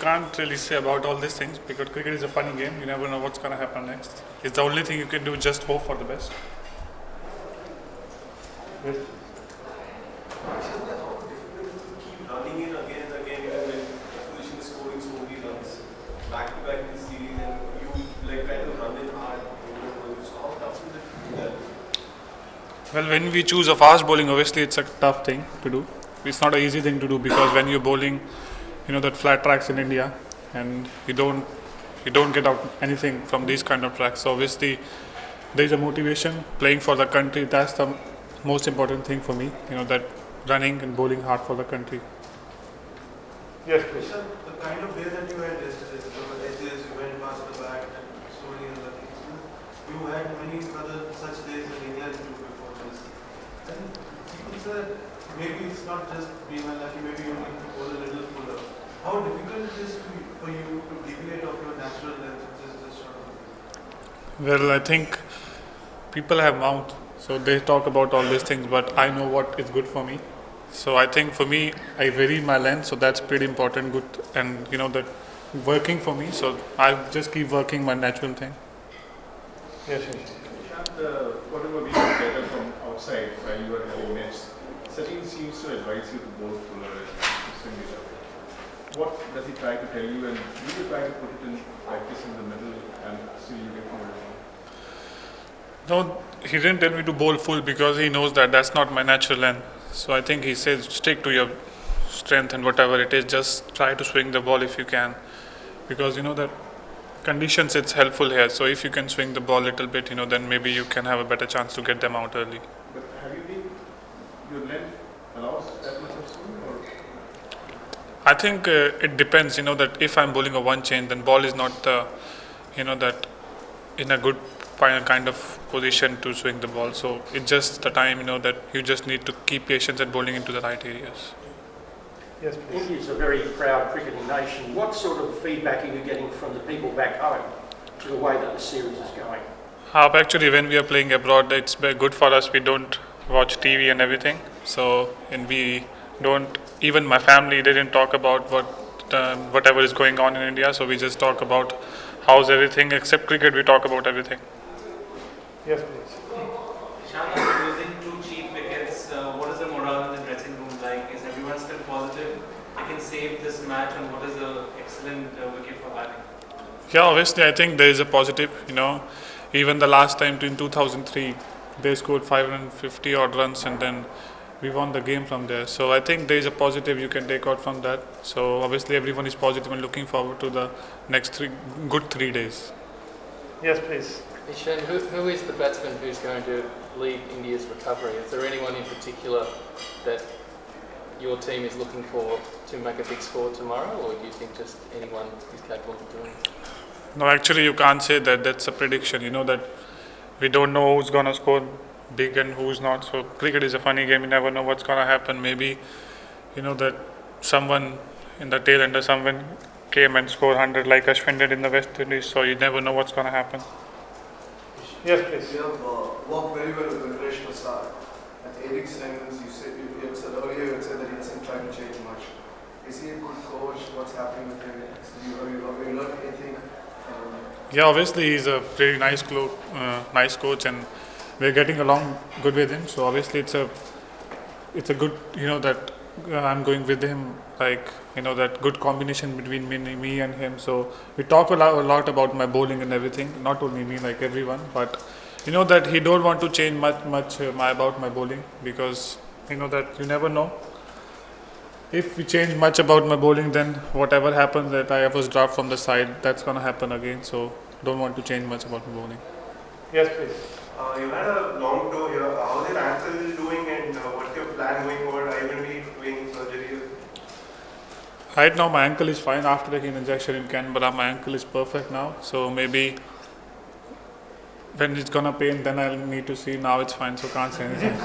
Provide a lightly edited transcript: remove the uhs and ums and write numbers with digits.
can't really say about all these things because cricket is a funny game. You never know what's going to happen next. It's the only thing you can do, just hope for the best. Yes. Keep running in again and again, even when opposition is scoring so many runs back to back in the series, and you like kind of run it hard. So how tough is it to do that? Well, when we choose a fast bowling, obviously it's a tough thing to do. It's not an easy thing to do because when you're bowling, that flat tracks in India, and you don't get out anything from these kind of tracks. So obviously there is a motivation playing for the country. That's the most important thing for me. That running and bowling hard for the country. Yes, please. Sir, the kind of day that you had yesterday, the edges, you went past the bat, and so many other things. You had many other such days in India too before this. And people said maybe it's not just being unlucky, maybe you need to bowl a little fuller. How difficult it is for you to deviate off your natural length, which is just sort of... Well, I think people have mouth, so they talk about all these things, but I know what is good for me. So I think for me, I vary my length, so that's pretty important, good, and that working for me. So I just keep working my natural thing. Yes, yes. Whatever we could gather from outside while you were having nets, Sachin seems to advise you to bowl fuller and swing it up. What does he try to tell you, and do you try to put it in practice in the middle and still you get more? No, he didn't tell me to bowl full because he knows that that's not my natural length. So I think he says stick to your strength and whatever it is, just try to swing the ball if you can, because that conditions it's helpful here. So if you can swing the ball a little bit, then maybe you can have a better chance to get them out early. But have you been, your length allows that much of swing, or? I think it depends, that if I'm bowling a one change, then ball is not that in a good kind of position to swing the ball. So it's just the time, that you just need to keep patience and bowling into the right areas. Yes, please. India's a very proud cricketing nation. What sort of feedback are you getting from the people back home to the way that the series is going? Actually, when we are playing abroad, it's very good for us. We don't watch TV and everything. So, and we don't, even my family, they didn't talk about whatever is going on in India. So we just talk about how's everything, except cricket, we talk about everything. Yes, please. Ishant, after losing 2 cheap wickets, what is the morale in the dressing room like? Is everyone still positive? They can save this match, and what is the excellent wicket for batting? Yeah, obviously, I think there is a positive. Even the last time in 2003, they scored 550 odd runs, and then we won the game from there. So I think there is a positive you can take out from that. So obviously, everyone is positive and looking forward to the next good 3 days. Yes, please. Ishant, who is the batsman who's going to lead India's recovery? Is there anyone in particular that your team is looking for to make a big score tomorrow, or do you think just anyone is capable of doing it? No, actually you can't say that. That's a prediction. That we don't know who's going to score big and who's not. So cricket is a funny game. You never know what's going to happen. Maybe, that someone in the tail end of someone came and scored 100 like Ashwin did in the West Indies. So you never know what's going to happen. Yes, please. You have worked very well with Venkatesh Prasad. At 86 you said earlier you said that he isn't trying to change much. Is he a good coach? What's happening with him? Have you learned anything? Yeah, obviously he's a pretty nice coach, and we're getting along good with him. So obviously it's a good, that I'm going with him, like, that good combination between me and him. So we talk a lot about my bowling and everything, not only me, like everyone, but that he don't want to change much about my bowling, because that you never know. If we change much about my bowling, then whatever happens that I was dropped from the side, that's going to happen again. So don't want to change much about my bowling. Yes, please. You had a long tour here. How's your ankle doing, and what's your plan going forward? Are you going to be doing surgery? Right now my ankle is fine after taking an injection in Canberra. My ankle is perfect now. So maybe when it's going to pain, then I'll need to see. Now it's fine, so can't say anything.